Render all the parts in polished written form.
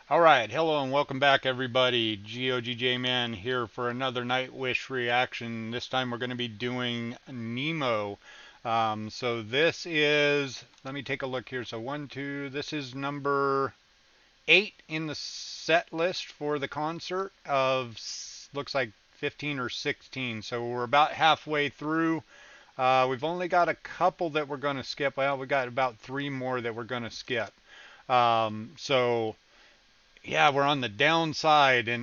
All right, hello and welcome back, everybody. GOGJ Man here for another Nightwish reaction. This time we're going to be doing Nemo. So this is, let me take a look here. So one, two, this is number 8 in the set list for the concert of, looks like 15 or 16. So we're about halfway through. We've only got a couple that we're going to skip. Well, we got about 3 more that we're going to skip. So yeah, we're on the downside, and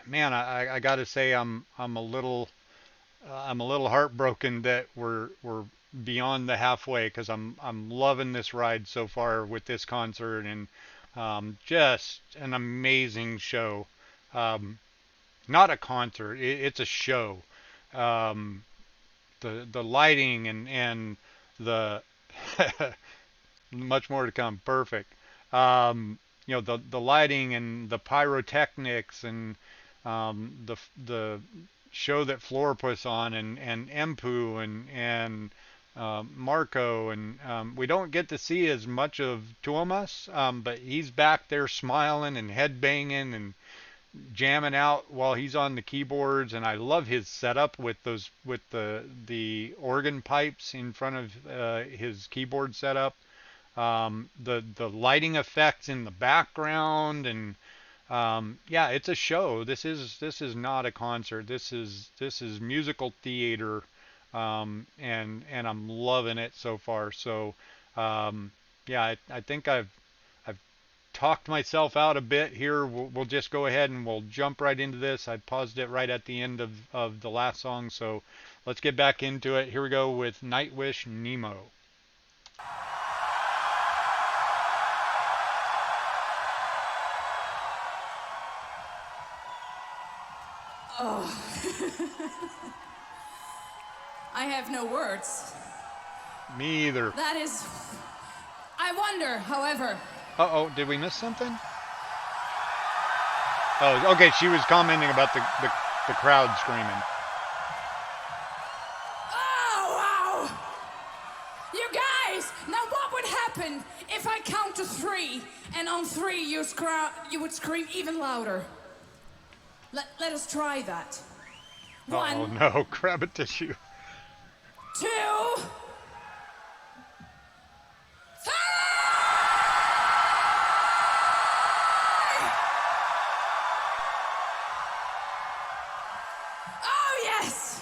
man, I got to say I'm a little heartbroken that we're beyond the halfway because I'm loving this ride so far with this concert and just an amazing show. Um, Not a concert, it's a show. Um, the lighting and the much more to come. Perfect. The lighting and the pyrotechnics and the show that Floor puts on and Empu and Marco and we don't get to see as much of Tuomas, but he's back there smiling and head banging and jamming out while he's on the keyboards, and I love his setup with those with the organ pipes in front of his keyboard setup. The lighting effects in the background, and yeah, it's a show. This is not a concert. This is musical theater, and I'm loving it so far. So yeah, I think I've talked myself out a bit here. We'll just go ahead and we'll jump right into this. I paused it right at the end of the last song, so let's get back into it. Here we go with Nightwish Nemo. I have no words. Me either. That is. I wonder, however. Uh-oh, did we miss something? Oh, okay, she was commenting about the crowd screaming. Oh, wow! You guys, now what would happen if I count to 3 and on 3 you would scream even louder? Let us try that. Oh 1, no, grab a tissue. 2, 3! Oh, yes!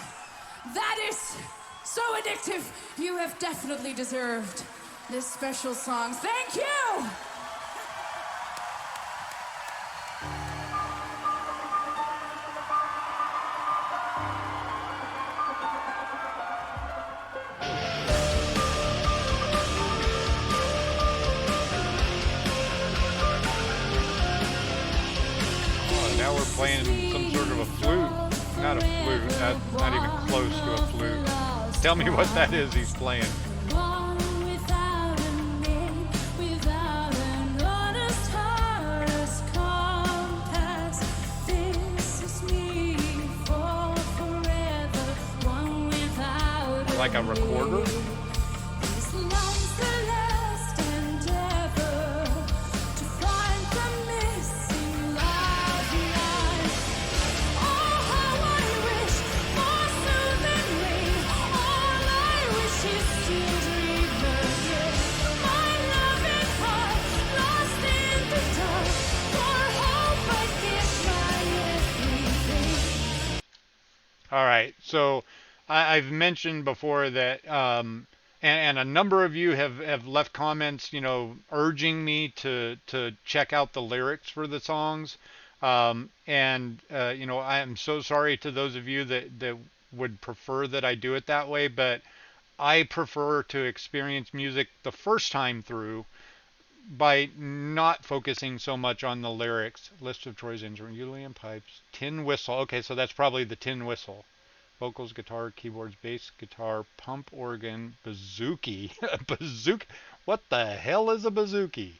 That is so addictive. You have definitely deserved this special song. Thank you! Oh, now we're playing some sort of a flute. Not a flute, not even close to a flute. Tell me what that is he's playing. Like a recorder? All right. So I've mentioned before that, and a number of you have left comments, urging me to check out the lyrics for the songs. I am so sorry to those of you that would prefer that I do it that way, but I prefer to experience music the first time through by not focusing so much on the lyrics. List of Troy's instruments: ukulele, pipes, tin whistle. Okay, so that's probably the tin whistle. Vocals, guitar, keyboards, bass, guitar, pump organ, bouzouki. Bouzouki. What the hell is a bouzouki?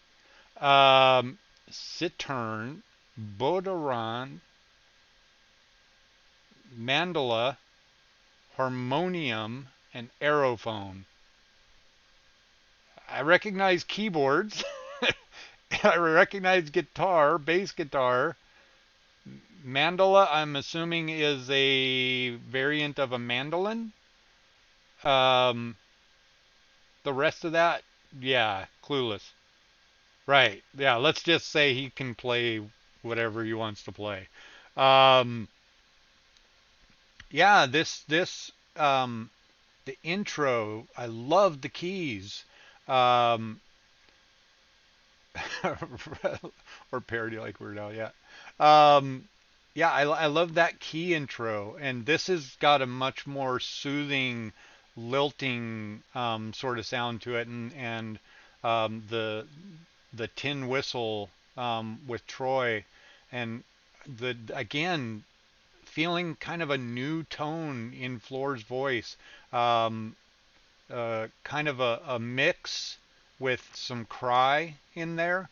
Cittern, bodaran, mandala, harmonium, and aerophone. I recognize keyboards I recognize guitar, bass guitar. Mandala, I'm assuming, is a variant of a mandolin. Um, the rest of that, yeah, clueless. Right. Yeah, let's just say he can play whatever he wants to play. Um, yeah, the intro, I love the keys. Um, or parody like Weird Al, yeah. Um, yeah, I love that key intro, and this has got a much more soothing, lilting sort of sound to it, and the tin whistle with Troy, and the again feeling kind of a new tone in Floor's voice. Um, kind of a mix with some cry in there.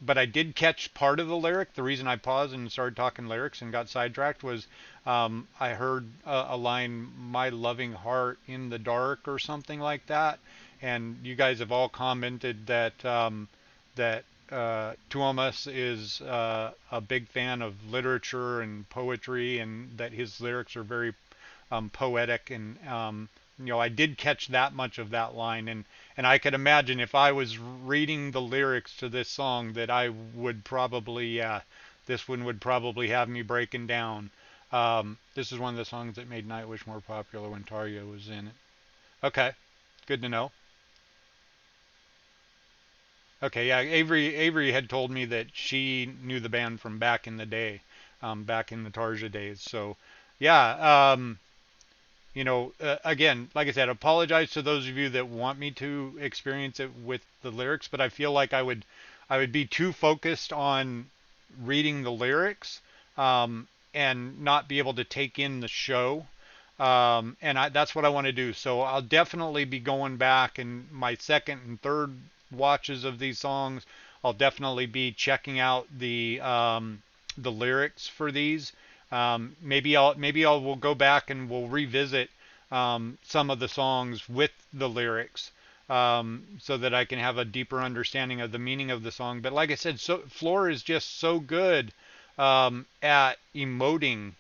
But I did catch part of the lyric. The reason I paused and started talking lyrics and got sidetracked was I heard a line, "My loving heart in the dark" or something like that. And you guys have all commented that Tuomas is a big fan of literature and poetry, and that his lyrics are very poetic, and I did catch that much of that line, and I could imagine if I was reading the lyrics to this song that I would probably, yeah, this one would probably have me breaking down. This is one of the songs that made Nightwish more popular when Tarja was in it. Okay, good to know. Okay, yeah, Avery had told me that she knew the band from back in the day, back in the Tarja days. So, yeah, again, like I said, apologize to those of you that want me to experience it with the lyrics, but I feel like I would be too focused on reading the lyrics, and not be able to take in the show. That's what I want to do. So I'll definitely be going back in my second and third watches of these songs. I'll definitely be checking out the lyrics for these. Maybe I'll will go back and we'll revisit some of the songs with the lyrics, so that I can have a deeper understanding of the meaning of the song. But like I said, so Floor is just so good at emoting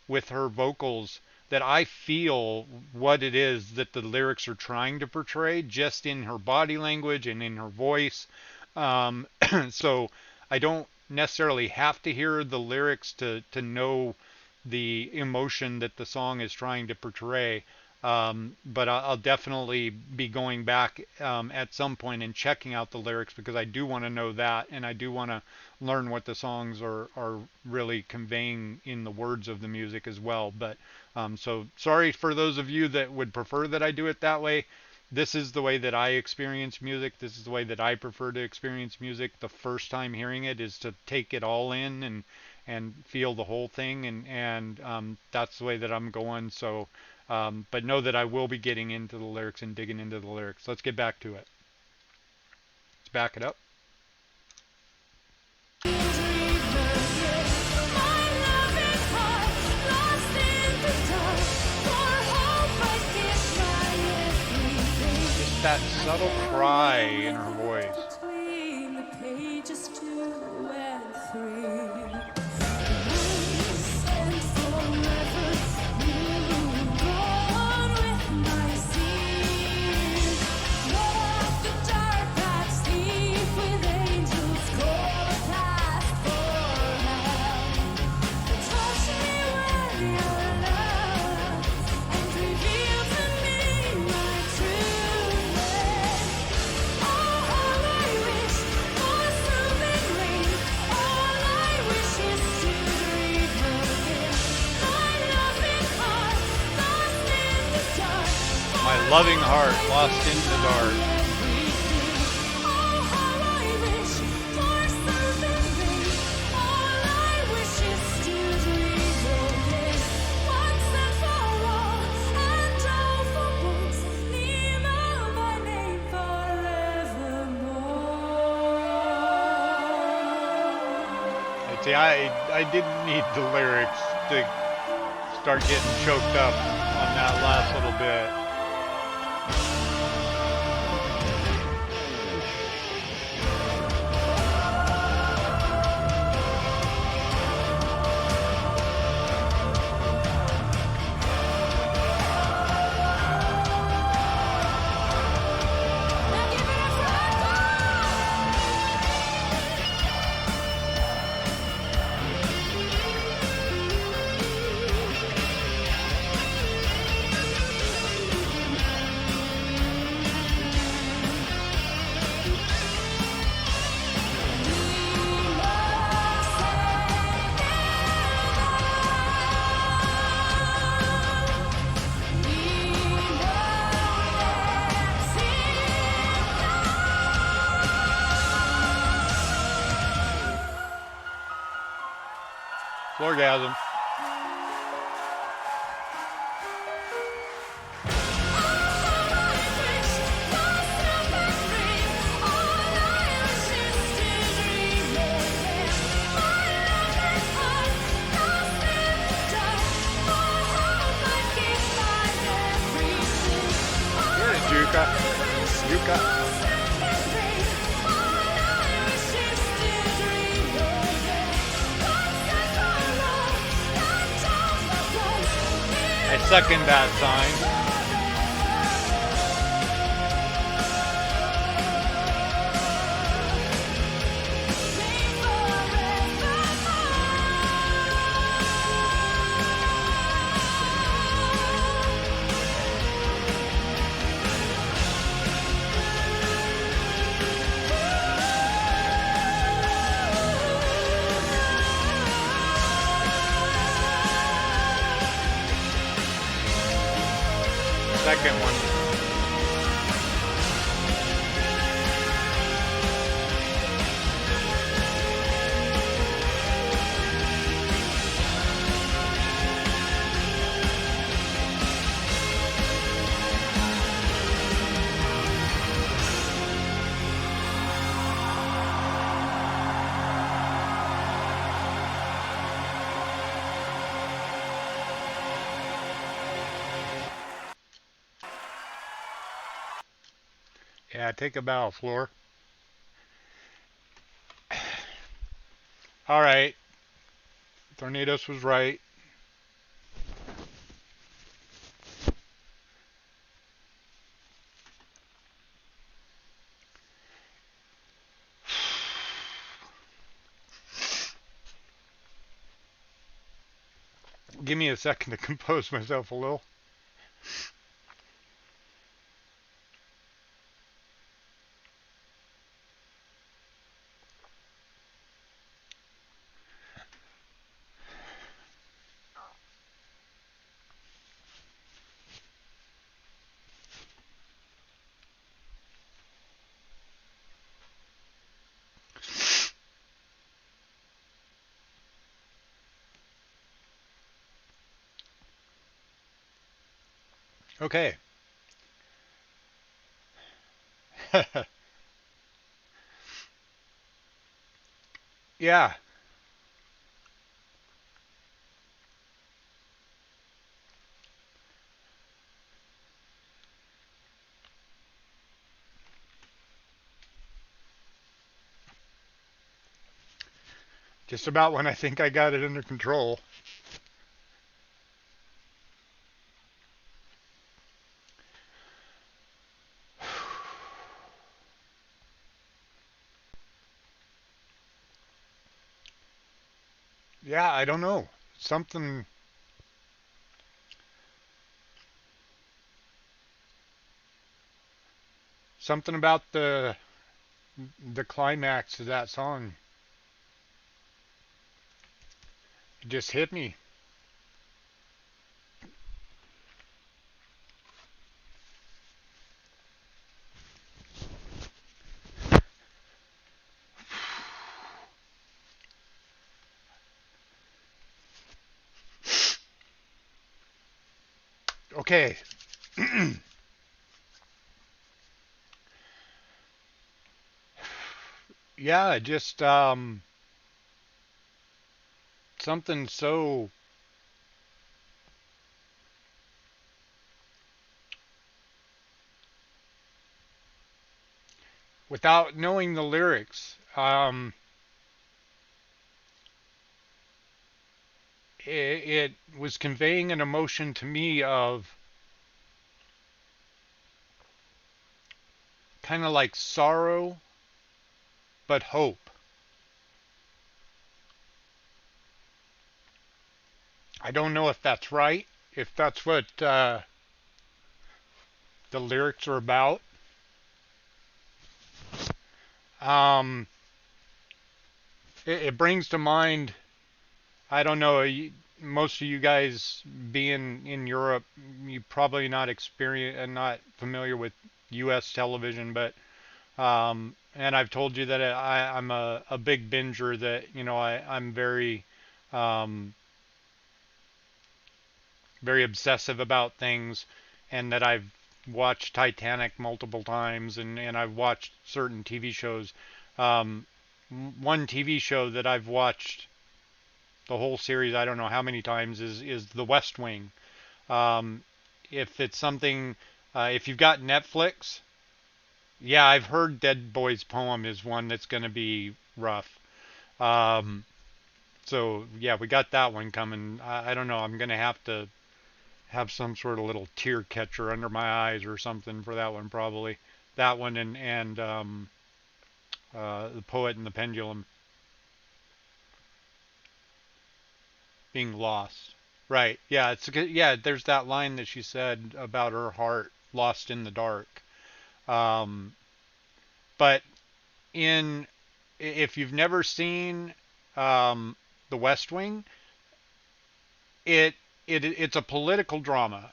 with her vocals that I feel what it is that the lyrics are trying to portray just in her body language and in her voice. Um, so I don't necessarily have to hear the lyrics to know the emotion that the song is trying to portray. But I'll definitely be going back at some point and checking out the lyrics, because I do want to know that, and I do want to learn what the songs are really conveying in the words of the music as well. But so sorry for those of you that would prefer that I do it that way. This is the way that I experience music. This is the way that I prefer to experience music. The first time hearing it is to take it all in and feel the whole thing, and that's the way that I'm going. So, but know that I will be getting into the lyrics and digging into the lyrics. Let's get back to it. Let's back it up. Just that subtle cry in her voice. Between the pages 2 and 3. My loving heart lost in the dark. See, I didn't need the lyrics to start getting choked up on that last little bit. Floorgasm. There's Juka. Juka. I second that sign. Second one. Yeah, take a bow, floor. All right. Tornadoes was right. Give me a second to compose myself a little. Okay. Yeah, just about when I think I got it under control. Yeah, I don't know. Something about the climax of that song just hit me. Okay. Yeah, just something so without knowing the lyrics. It was conveying an emotion to me of kind of like sorrow but hope. I don't know if that's right, if that's what the lyrics are about. Um, it brings to mind, I don't know, most of you guys being in Europe, you probably not experience and not familiar with U.S. television, but and I've told you that I'm a big binger. That I'm very um, very obsessive about things, and that I've watched Titanic multiple times, and I've watched certain TV shows. Um, One TV show that I've watched the whole series, I don't know how many times, is The West Wing. Um, if it's something, if you've got Netflix, yeah, I've heard Dead Boy's Poem is one that's going to be rough. Um, so yeah, we got that one coming. I don't know. I'm going to have to have some sort of little tear catcher under my eyes or something for that one, probably. That one and The Poet and the Pendulum being lost. Right. Yeah. Yeah. There's that line that she said about her heart lost in the dark. Um, but in if you've never seen um, The West Wing, it it's a political drama.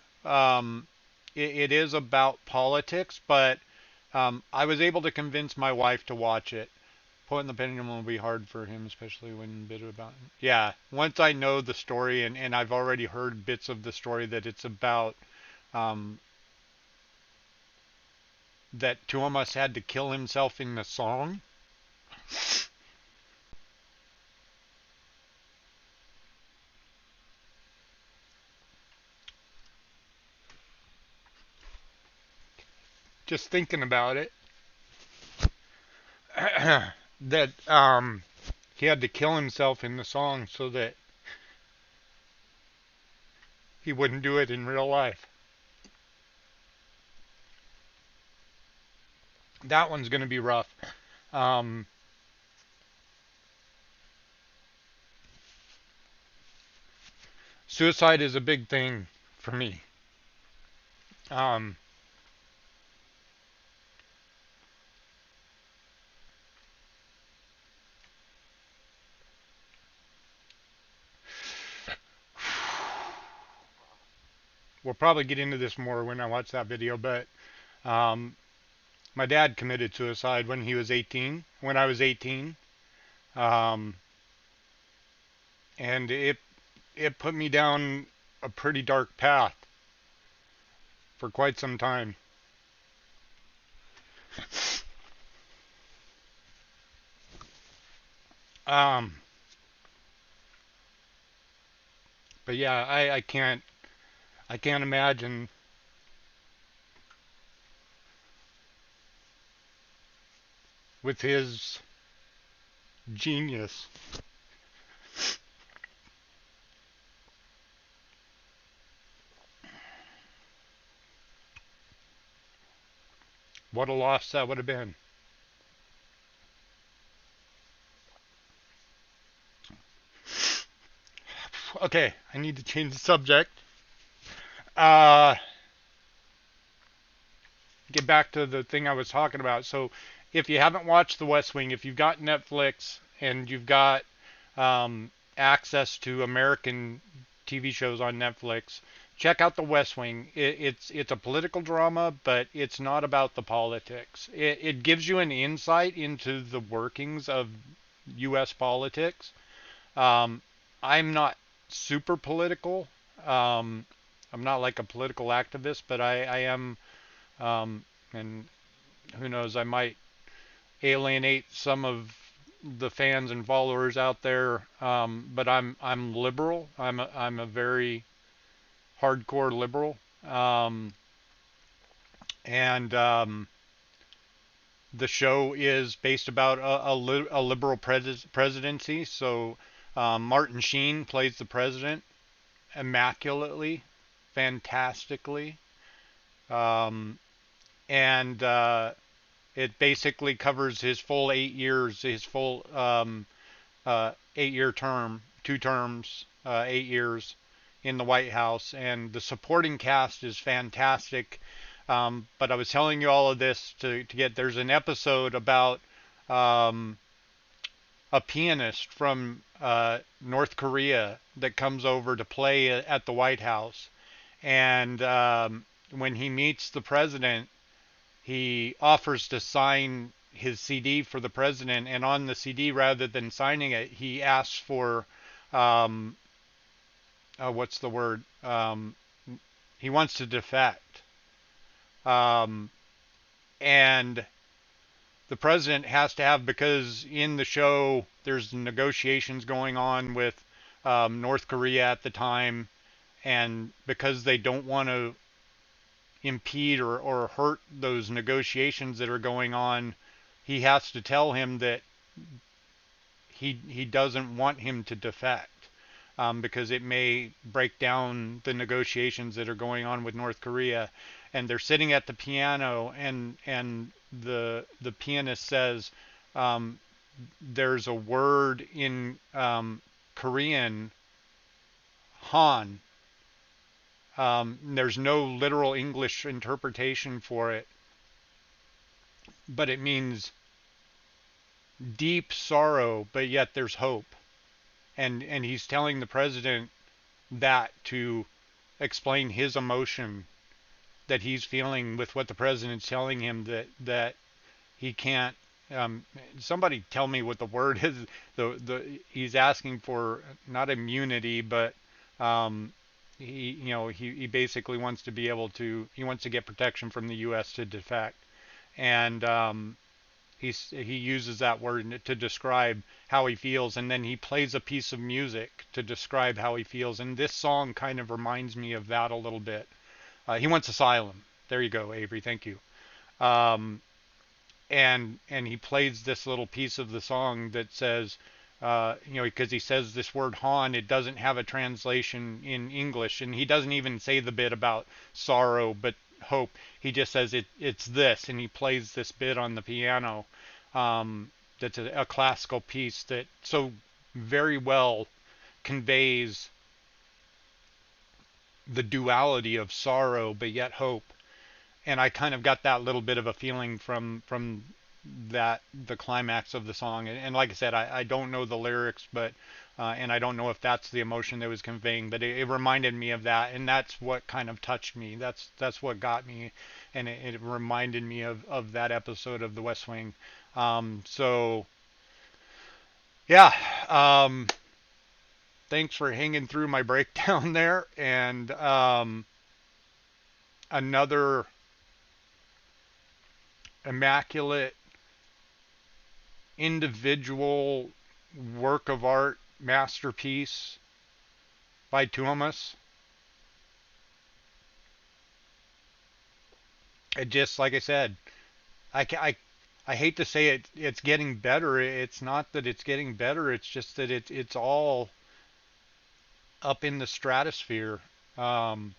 It is about politics, but I was able to convince my wife to watch it. Poet in the Pendulum will be hard for him, especially when bit about. Yeah, once I know the story, and I've already heard bits of the story that it's about, um, that Tuomas had to kill himself in the song. Just thinking about it, that he had to kill himself in the song so that he wouldn't do it in real life. That one's going to be rough. Um, Suicide is a big thing for me. Um, we'll probably get into this more when I watch that video, but um, my dad committed suicide when he was 18, when I was 18, um, and it put me down a pretty dark path for quite some time. Um, but yeah, I can't imagine with his genius what a loss that would have been. Okay, I need to change the subject. Uh, get back to the thing I was talking about. So, if you haven't watched The West Wing, if you've got Netflix and you've got access to American TV shows on Netflix, check out The West Wing. It's a political drama, but it's not about the politics. It gives you an insight into the workings of U.S. politics. Um, I'm not super political. Um, I'm not like a political activist, but I am, and who knows, I might alienate some of the fans and followers out there. But I'm liberal. I'm a very hardcore liberal. Um, and The show is based about a liberal presidency. So Martin Sheen plays the president immaculately, fantastically. Um, and It basically covers his full 8 years, his full 8 year term, two terms, 8 years in the White House, and the supporting cast is fantastic. But I was telling you all of this to get. There's an episode about um, a pianist from North Korea that comes over to play at the White House, and when he meets the president, he offers to sign his CD for the president, and on the CD, rather than signing it, he asks for um, what's the word? He wants to defect. Um, and the president has to have, because in the show there's negotiations going on with North Korea at the time, and because they don't want to impede or hurt those negotiations that are going on, he has to tell him that he doesn't want him to defect, because it may break down the negotiations that are going on with North Korea. And they're sitting at the piano, and the pianist says, um, there's a word in Korean, Han. There's no literal English interpretation for it, but it means deep sorrow, but yet there's hope. And he's telling the president that to explain his emotion that he's feeling with what the president's telling him, that he can't. Um, Somebody tell me what the word is. The he's asking for not immunity, but um, he basically wants to be able to. He wants to get protection from the U.S. to defect, and he uses that word to describe how he feels, and then he plays a piece of music to describe how he feels. And this song kind of reminds me of that a little bit. He wants asylum. There you go, Avery. Thank you. Um, and he plays this little piece of the song that says, because he says this word Han, it doesn't have a translation in English, and he doesn't even say the bit about sorrow, but hope. He just says it's this, and he plays this bit on the piano. That's a classical piece that so very well conveys the duality of sorrow, but yet hope. And I kind of got that little bit of a feeling from that the climax of the song. And like I said, I don't know the lyrics, but and I don't know if that's the emotion that was conveying, but it reminded me of that, and that's what kind of touched me. That's what got me, and it reminded me of that episode of The West Wing. So yeah, thanks for hanging through my breakdown there, and another immaculate individual work of art masterpiece by Tuomas. It just, like I said, I hate to say it, it's getting better. It's not that it's getting better. It's just that it's all up in the stratosphere. Um,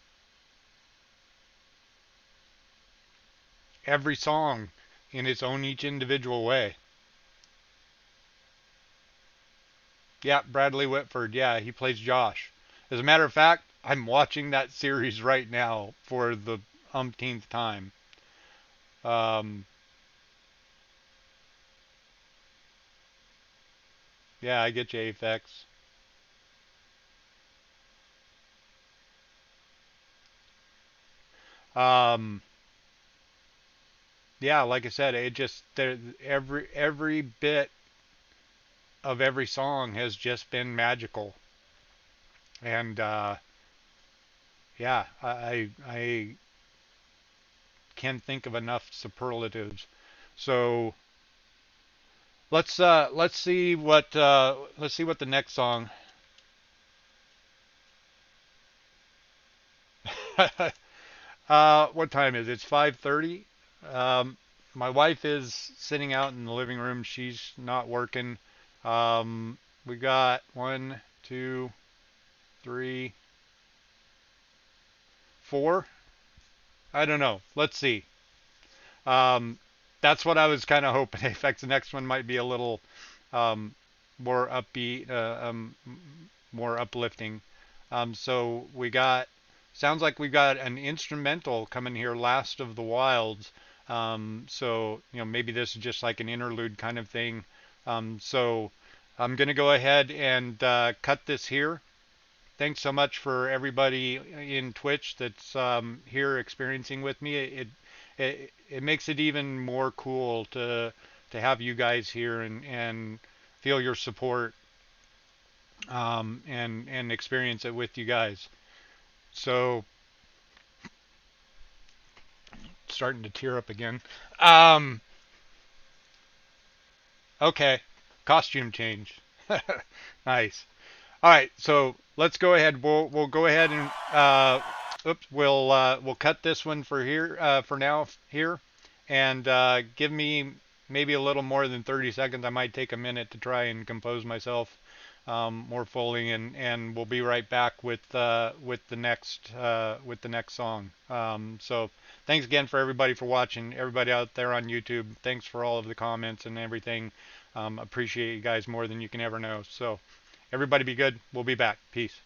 every song in its own each individual way. Yeah, Bradley Whitford. Yeah, he plays Josh. As a matter of fact, I'm watching that series right now for the umpteenth time. Um, yeah, I get you, Aphex. Um, yeah, like I said, it just there every bit of every song has just been magical, and yeah, I can't think of enough superlatives. So let's see what the next song. What time is it? It's 5:30. Um, my wife is sitting out in the living room. She's not working. We got one, two, three, four. I don't know. Let's see. Um, that's what I was kind of hoping. In fact, the next one might be a little um, more upbeat, more uplifting. So we got, sounds like we got an instrumental coming here, Last of the Wilds. So, maybe this is just like an interlude kind of thing. So I'm going to go ahead and cut this here. Thanks so much for everybody in Twitch that's here experiencing with me. It makes it even more cool to have you guys here and feel your support. and experience it with you guys. So starting to tear up again. Um, okay, costume change. Nice. All right, so let's go ahead. We'll go ahead and oops, we'll cut this one for here for now here, and give me maybe a little more than 30 seconds. I might take a minute to try and compose myself more fully, and we'll be right back with the next song. So thanks again for everybody for watching. Everybody out there on YouTube, thanks for all of the comments and everything. Appreciate you guys more than you can ever know. So everybody be good. We'll be back. Peace.